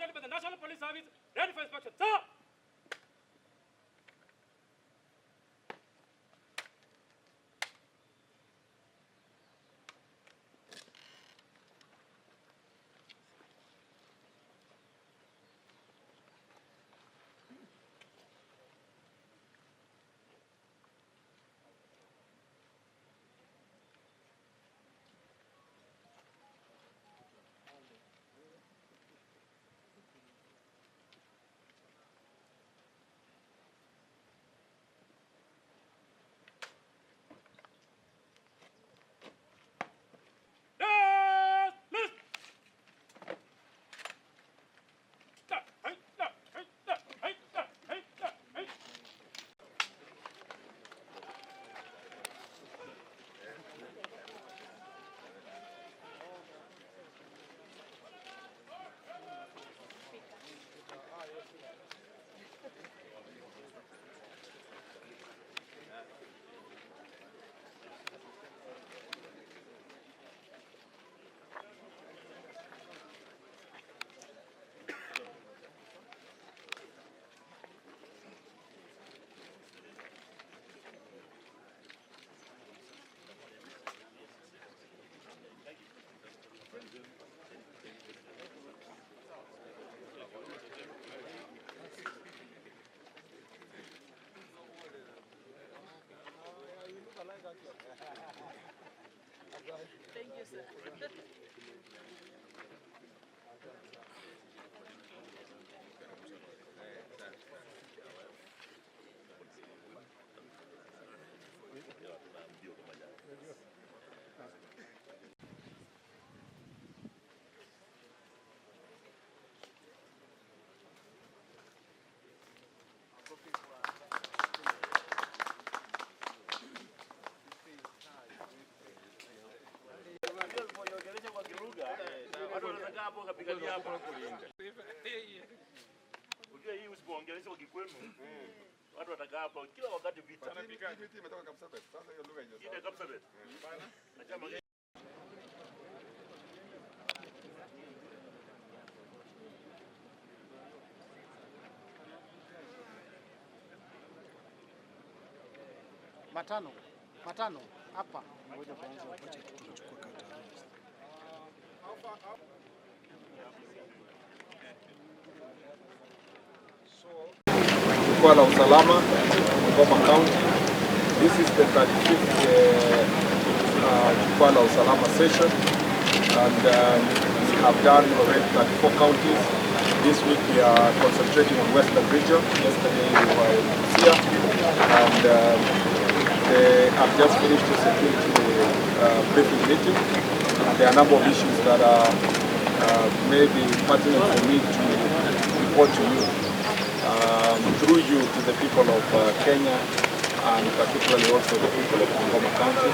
ordered by the National Police Service, ready for inspection. Sir! Thank you, sir. Hii usipoongelesha kwa Kikwenu. Watu watakaa hapo kila wakati vita. Vita imetoka kabisa basi. Sasa hiyo lugha yenyewe. Ile kabisa basi. Bana. Matano hapa. Jukwaa la usalama Bungoma County. This is the 35th Jukwaa la usalama session, and we have done already 34 counties. This week we are concentrating on Western region. Yesterday we were in Busia, and they have just finished the security briefing meeting. There are a number of issues that are maybe pertinent for me to report to you. Through you to the people of Kenya, and particularly also the people of Bungoma County.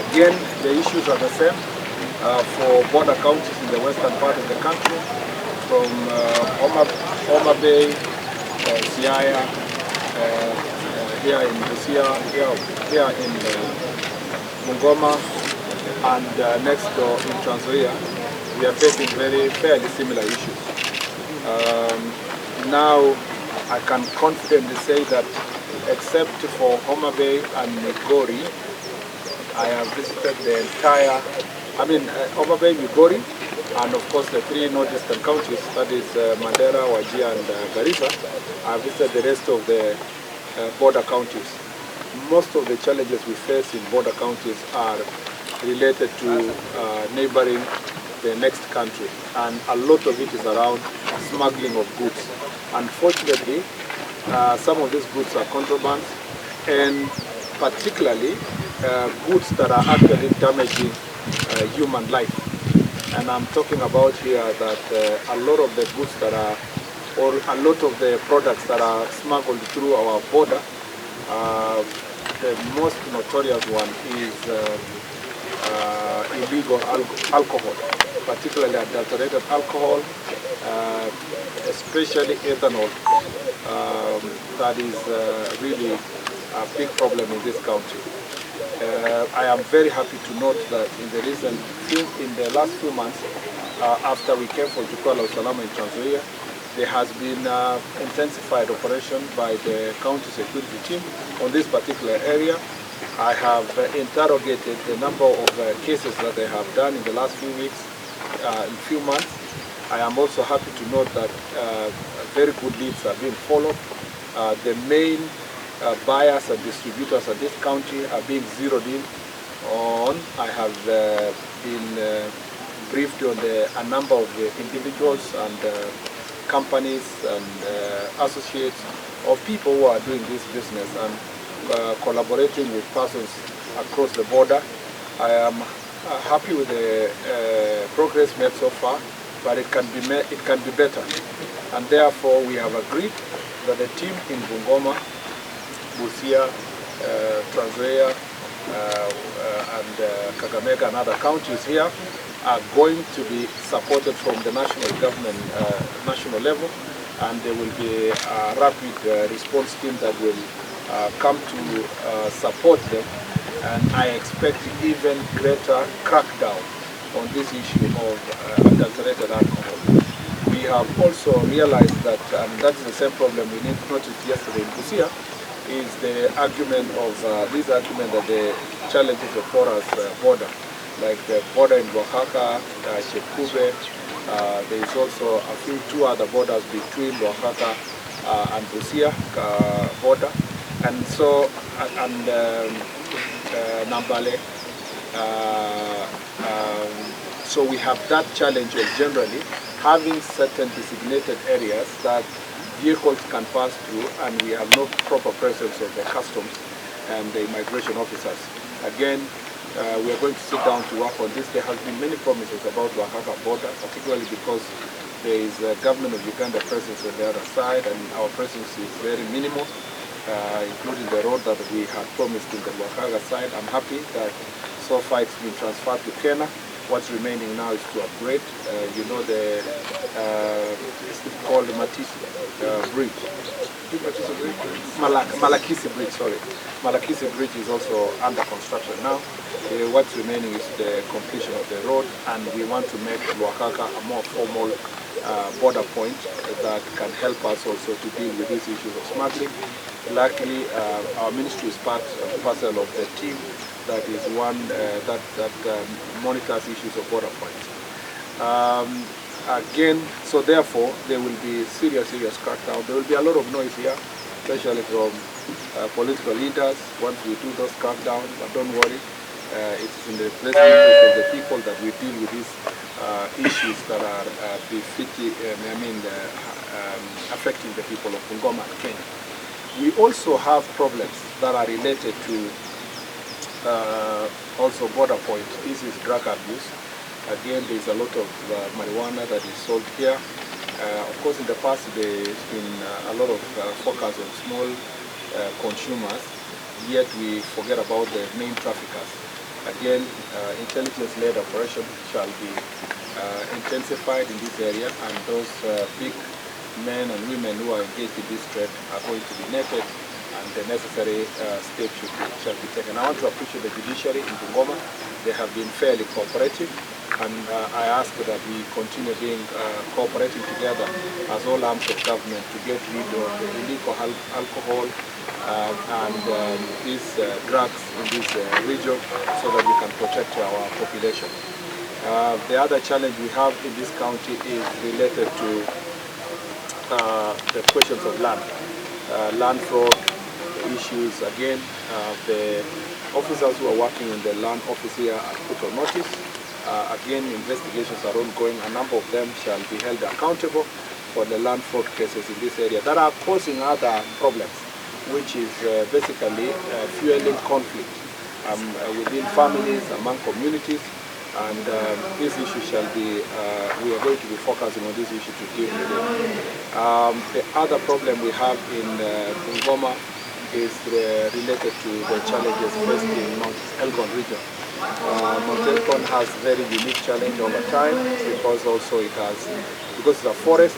Again, the issues are the same for border counties in the western part of the country, from Homa Bay, Siaya, here in Busia, here in Bungoma, and next door in Trans Nzoia. We are facing fairly similar issues. Now, I can confidently say that except for Homa Bay and Migori, I have visited the entire, Homa Bay, Migori, and of course the three northeastern counties, that is Mandera, Wajir and Garissa. I have visited the rest of the border counties. Most of the challenges we face in border counties are related to neighboring the next country, and a lot of it is around smuggling of goods. Unfortunately, some of these goods are contraband, and particularly goods that are actually damaging human life. And I'm talking about here that a lot of the goods that are, or a lot of the products that are smuggled through our border, the most notorious one is illegal alcohol, particularly adulterated alcohol, especially ethanol. That is really a big problem in this country. I am very happy to note that in the last few months, after we came from Jukwaa Usalama in Tanzania, there has been intensified operation by the county security team on this particular area. I have interrogated the number of cases that they have done in the last few weeks, in few months. I am also happy to note that very good leads are being followed. The main buyers and distributors of this county are being zeroed in on. I have been briefed on a number of individuals and companies and associates of people who are doing this business and collaborating with persons across the border. I am happy with the progress made so far, but it can be better. And therefore we have agreed that the team in Bungoma, Busia, Tanzania, and Kakamega and other counties here are going to be supported from the national government, national level, and there will be a rapid response team that will come to support them, and I expect even greater crackdown on this issue of adulterated alcohol. We have also realized that, and that is the same problem we noticed yesterday in Busia, is the argument of this argument that the challenges of porous border, like the border in Oaxaca, Chepkube. There is also two other borders between Oaxaca and Busia border, and so Nambale. So we have that challenge of generally having certain designated areas that vehicles can pass through, and we have no proper presence of the customs and the immigration officers. Again, we are going to sit down to work on this. There has been many promises about the Oaxaca border, particularly because there is a government of Uganda presence on the other side, and our presence is very minimal, including the road that we had promised in the Oaxaca side. I'm happy that so far it's been transferred to Kenya. What's remaining now is to upgrade. You know, the it's called the Matisi Bridge. Malakisi Bridge, sorry. Malakisi Bridge is also under construction now. What's remaining is the completion of the road, and we want to make Oaxaca a more formal border point that can help us also to deal with these issues of smuggling. Luckily, our ministry is part and parcel of the team that is one that monitors issues of border points. Again, so therefore, there will be serious crackdown. There will be a lot of noise here, especially from political leaders once we do those crackdowns. But don't worry, it is in the best interest of the people that we deal with these issues that are affecting the people of Bungoma and Kenya. We also have problems that are related to also border point. This is drug abuse. Again, there is a lot of marijuana that is sold here. Of course, in the past there has been a lot of focus on small consumers, yet we forget about the main traffickers. Again, intelligence-led operation shall be intensified in this area, and those big men and women who are engaged in this trade are going to be netted, and the necessary steps shall be taken. I want to appreciate the judiciary in Bungoma. They have been fairly cooperative, and I ask that we continue being cooperating together as all arms of government to get rid of the illegal alcohol and these drugs in this region, so that we can protect our population. The other challenge we have in this county is related to the questions of land. Land fraud issues. Again, the officers who are working in the land office here are put on notice. Again, investigations are ongoing. A number of them shall be held accountable for the land fraud cases in this area that are causing other problems, which is basically fueling conflict within families, among communities. And this issue shall be, we are going to be focusing on this issue to deal with it. The other problem we have in Bungoma is related to the challenges faced in Mount Elgon region. Mount Elgon has very unique challenge over time, because also it has, because it's a forest,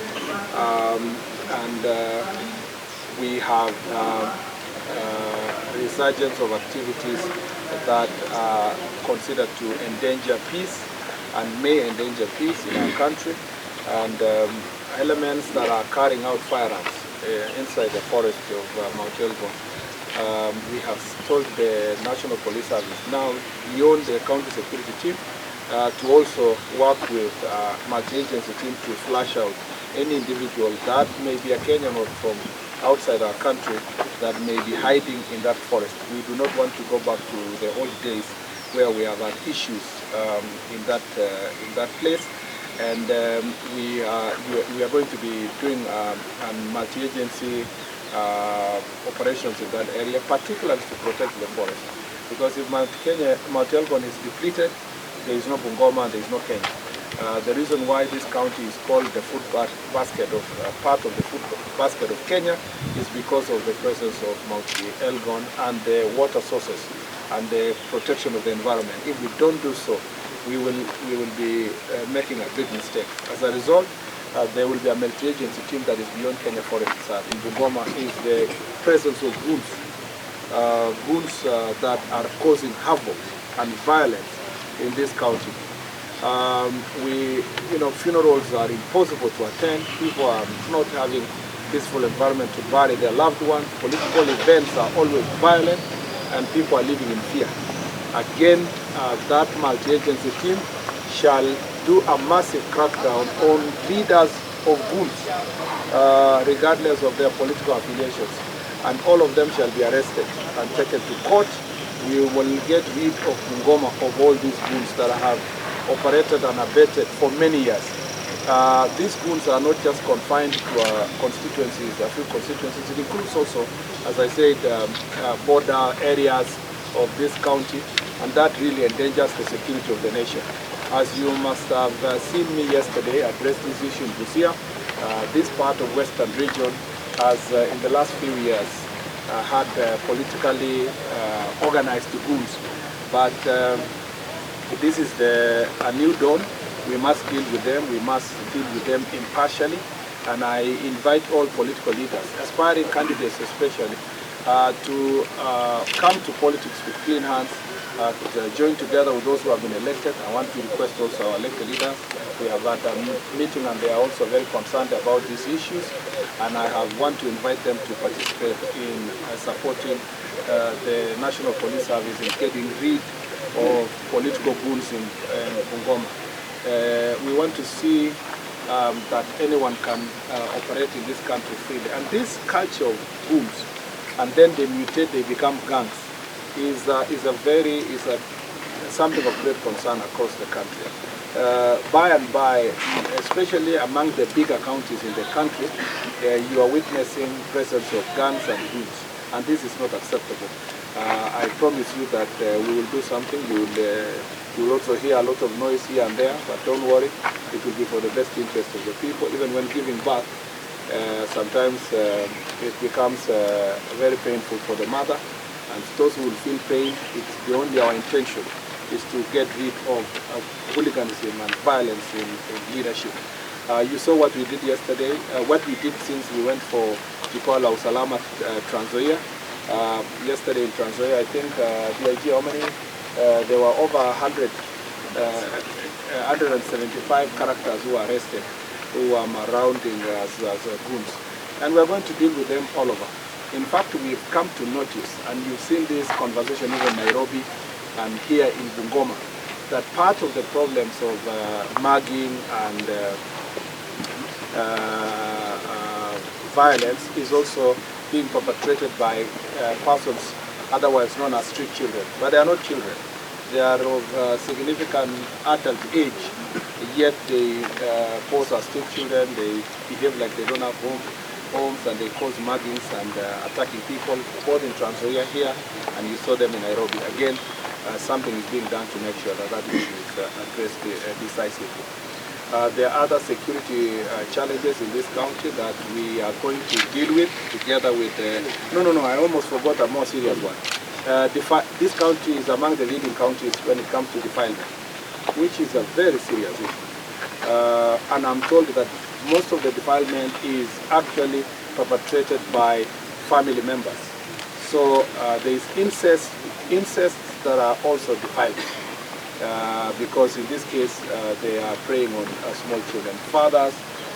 and we have resurgence of activities that are considered to endanger peace, and may endanger peace in our country, and elements that are carrying out firearms inside the forest of Mount Elgon. We have told the National Police Service now, beyond the county security team, to also work with multi-agency team to flush out any individual that may be a Kenyan or from outside our country that may be hiding in that forest. We do not want to go back to the old days where we have had issues in that place, and we are going to be doing multi-agency operations in that area, particularly to protect the forest. Because if Mount Elgon is depleted, there is no Bungoma and there is no Kenya. The reason why this county is called the food basket of part of the food basket of Kenya is because of the presence of Mount Elgon and the water sources and the protection of the environment. If we don't do so, we will be making a big mistake. As a result, there will be a multi-agency team that is beyond Kenya Forest in Bungoma. Is the presence of goons that are causing havoc and violence in this county. Funerals are impossible to attend. People are not having peaceful environment to bury their loved ones. Political events are always violent, and people are living in fear. Again, that multi-agency team shall do a massive crackdown on leaders of goons, regardless of their political affiliations, and all of them shall be arrested and taken to court. We will get rid of Bungoma of all these goons that have operated and abetted for many years. These goons are not just confined to constituencies, a few constituencies. It includes also, as I said, border areas of this county, and that really endangers the security of the nation. As you must have seen me yesterday address this issue in Busia, this part of Western region has, in the last few years, had politically organized goons. But this is a new dawn. We must deal with them. We must deal with them impartially. And I invite all political leaders, aspiring candidates especially, to come to politics with clean hands, to join together with those who have been elected. I want to request also our elected leaders. We have had a meeting and they are also very concerned about these issues. And I want to invite them to participate in supporting the National Police Service in getting rid of political goons in Bungoma. We want to see that anyone can operate in this country freely. And this culture of goons, and then they mutate, they become gangs, is something of great concern across the country. By and by, especially among the bigger counties in the country, you are witnessing presence of gangs and goons, and this is not acceptable. I promise you that we will do something. You will also hear a lot of noise here and there, but don't worry, it will be for the best interest of the people. Even when giving birth, sometimes it becomes very painful for the mother, and those who will feel pain, it's only our intention is to get rid of hooliganism and violence in leadership. You saw what we did yesterday, what we did since we went for Jukwaa Usalama Trans Nzoia. Yesterday in Trans Nzoia, I think, DIG, how many? There were over 175 characters who were arrested, who are surrounding as goons. And we're going to deal with them all over. In fact, we've come to notice, and you've seen this conversation even in Nairobi and here in Bungoma, that part of the problems of mugging and violence is also being perpetrated by persons otherwise known as street children. But they are not children. They are of significant adult age, yet they pose as street children. They behave like they don't have homes, and they cause muggings and attacking people, both in Trans Nzoia here, and you saw them in Nairobi. Again, something is being done to make sure that that issue is addressed decisively. There are other security challenges in this county that we are going to deal with together with... I almost forgot a more serious one. This county is among the leading counties when it comes to defilement, which is a very serious issue. And I'm told that most of the defilement is actually perpetrated by family members. So there is incest that are also defilement. because in this case they are preying on small children, fathers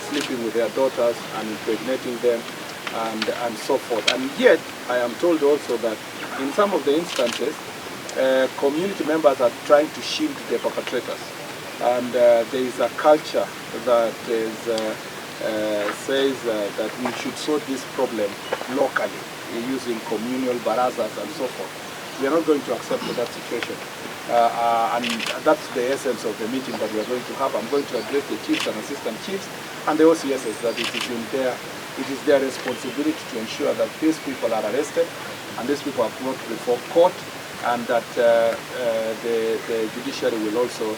sleeping with their daughters and impregnating them, and so forth. And yet I am told also that in some of the instances community members are trying to shield the perpetrators, and there is a culture that is, says that we should solve this problem locally using communal barazas and so forth. We are not going to accept that situation. And that's the essence of the meeting that we are going to have. I'm going to address the chiefs and assistant chiefs and the OCSs that it is their responsibility to ensure that these people are arrested and these people are brought before court, and that the judiciary will also,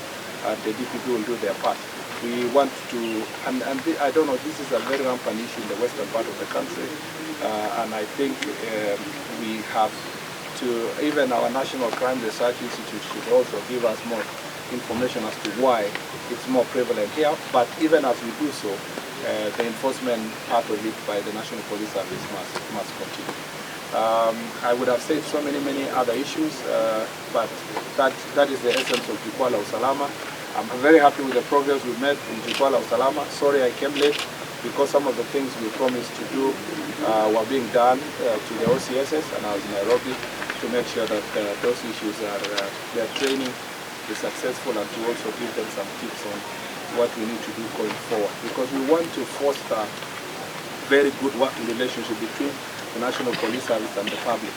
the DPP will do their part. We want to, I don't know, this is a very rampant issue in the western part of the country, and I think we have to, even our National Crime Research Institute should also give us more information as to why it's more prevalent here. But even as we do so, the enforcement part of it by the National Police Service must continue. I would have said so many other issues, but that is the essence of Jukwaa la Usalama. I'm very happy with the progress we've made in Jukwaa la Usalama. Sorry I came late, because some of the things we promised to do were being done to the OCSs, and I was in Nairobi to make sure that those issues are, their training is successful, and to also give them some tips on what we need to do going forward. Because we want to foster very good working relationship between the National Police Service and the public.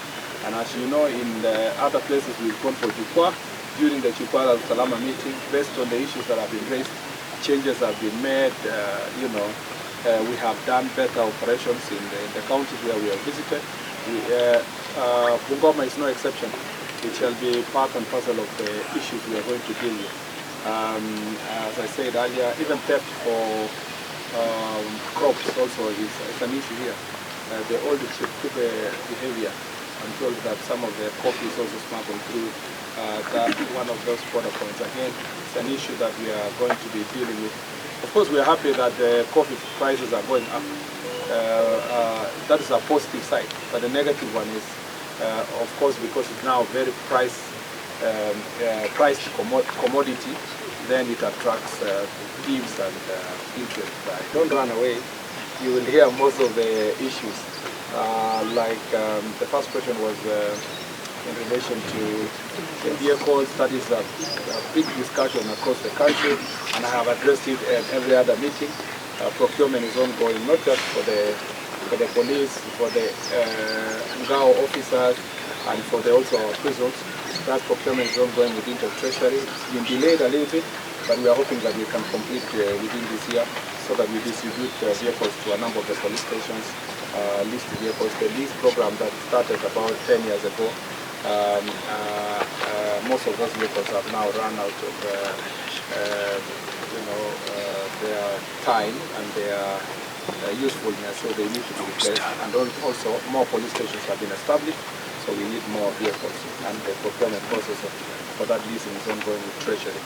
And as you know, in the other places we've gone for Jukwaa, during the Jukwaa la Usalama meeting, based on the issues that have been raised, changes have been made. We have done better operations in the counties where we have visited. Bungoma is no exception. It shall be part and parcel of the issues we are going to deal with. As I said earlier, even theft for crops also is an issue here. The old behavior, I'm told that some of the coffee is also smuggled through one of those border points. Again, it's an issue that we are going to be dealing with. Of course, we are happy that the coffee prices are going up. That is a positive side. But the negative one is, of course, because it's now very priced commodity, then it attracts thieves and interest. Don't run away. You will hear most of the issues. The first question was in relation to the vehicles. That is a big discussion across the country, and I have addressed it at every other meeting. Procurement is ongoing, not just for the police, for the Ngao officers, and for also our prisons. That procurement is ongoing within the Treasury. It's been delayed a little bit, but we are hoping that we can complete within this year, so that we distribute vehicles to a number of the police stations, leased vehicles. The lease program that started about 10 years ago, most of those vehicles have now run out of their time and their usefulness, so they need to be replaced. And also more police stations have been established, so we need more vehicles, and the procurement process for that leasing is ongoing with Treasury.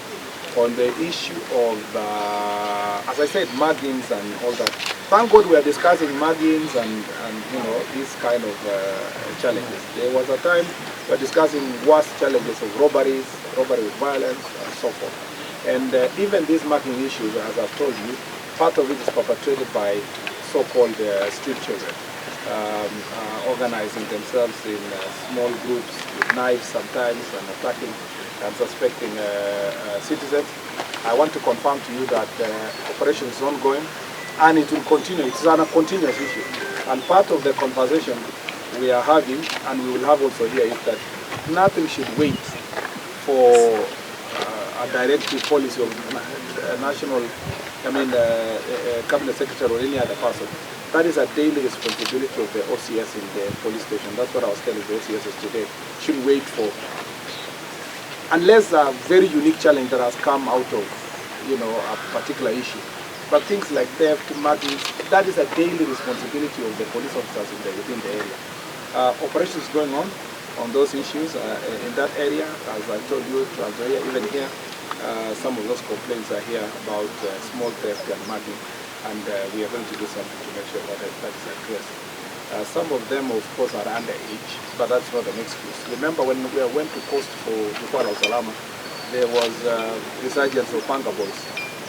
On the issue of, as I said, muggings and all that, thank God we are discussing muggings and these kind of challenges. There was a time we were discussing worse challenges of robbery with violence, and so forth. And even these mugging issues, as I've told you, part of it is perpetrated by so-called street children, organizing themselves in small groups with knives sometimes, and attacking and suspecting citizens. I want to confirm to you that operation is ongoing, and it will continue. It's a continuous issue. And part of the conversation we are having, and we will have also here, is that nothing should wait for a directive policy of cabinet secretary or any other person. That is a daily responsibility of the OCS in the police station. That's what I was telling the OCSs today. Should wait for, unless a very unique challenge that has come out of, a particular issue. But things like theft, mugging, that is a daily responsibility of the police officers within the area. Operations going on those issues in that area. As I told you, even here, some of those complaints are here about small theft and mugging, and we are going to do something to make sure that is addressed. Some of them, of course, are underage, but that's not an excuse. Remember when we went to post for Jukwaa la Usalama, there was resurgence of panga boys,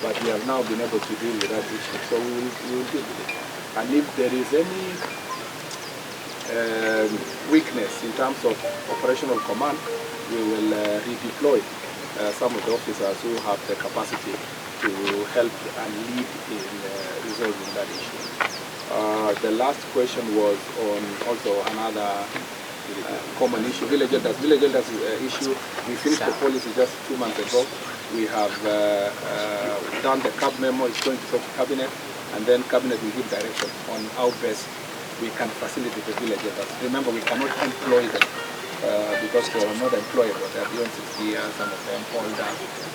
but we have now been able to deal with that issue. So we will deal with it. And if there is any weakness in terms of operational command, we will redeploy some of the officers who have the capacity to help and lead in resolving that issue. The last question was on also another common issue, village elders. Village elders issue, we finished the policy just 2 months ago. We have done the CAB memo, it's going to go to Cabinet, and then Cabinet will give direction on how best we can facilitate the village elders. Remember, we cannot employ them because they are not employable. They are beyond 60 years, some of them older.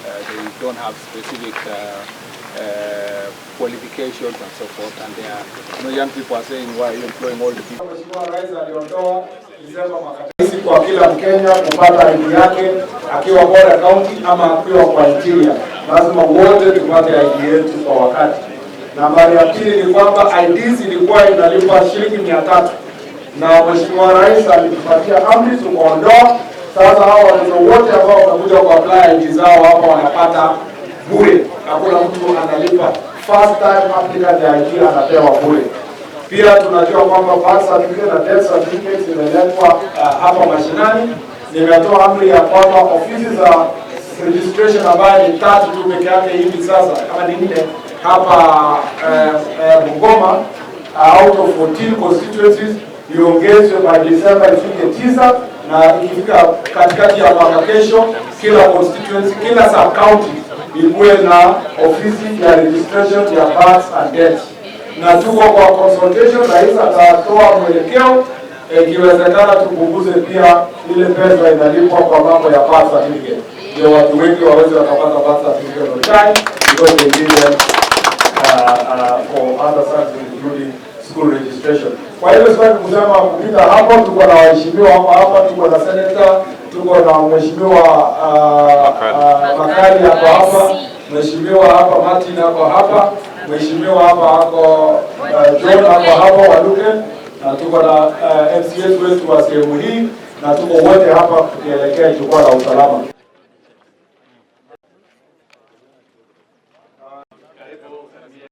They don't have specific qualifications and so forth, and they are, young people are saying, why are you employing all the people? Kwa kila Mkenya kupata ID yake akiwa Bora County ama akiwa kwa interior, lazima wote tupate ID yetu kwa wakati. Nambari ya pili ni kwamba IDs ilikuwa inalipa shilingi 300 na Mheshimiwa Rais alitupatia amri tukaondoa. Sasa hao watoto wote ambao wamekuja ku apply ID zao hapa wanapata bure. Hakuna mtu analipa. First time applicant ya ID anapewa bure. Pia tunajua kwamba birth certificate na death certificate zimeletwa hapa mashinani. Nimetoa amri ya kwamba ofisi za registration ambayo ni 3 tu peke yake hivi sasa kama ni 4 hapa Bungoma out of 14 constituencies iongezwe by December ifike 9, na ikifika katikati ya mwaka kesho kila constituency, kila sub county ikuwe na ofisi ya registration ya births and deaths. Na tuko kwa consultation, rais atatoa mwelekeo, ikiwezekana tupunguze pia ile pesa inalipwa kwa mambo ya birth certificate. Ndio watu wengi waweze wakapata birth certificate on time because they need them for other services including school registration. Kwa hiyo sasa kusema kupita hapo, tuko na waheshimiwa hapa, tuko na senator, tuko na mheshimiwa Makali hapa, mheshimiwa hapa Martin hapa, mheshimiwa hapa John hapa Waluke, na tuko na MCS wetu wa sehemu hii, na tuko wote hapa tukielekea jukwaa la usalama.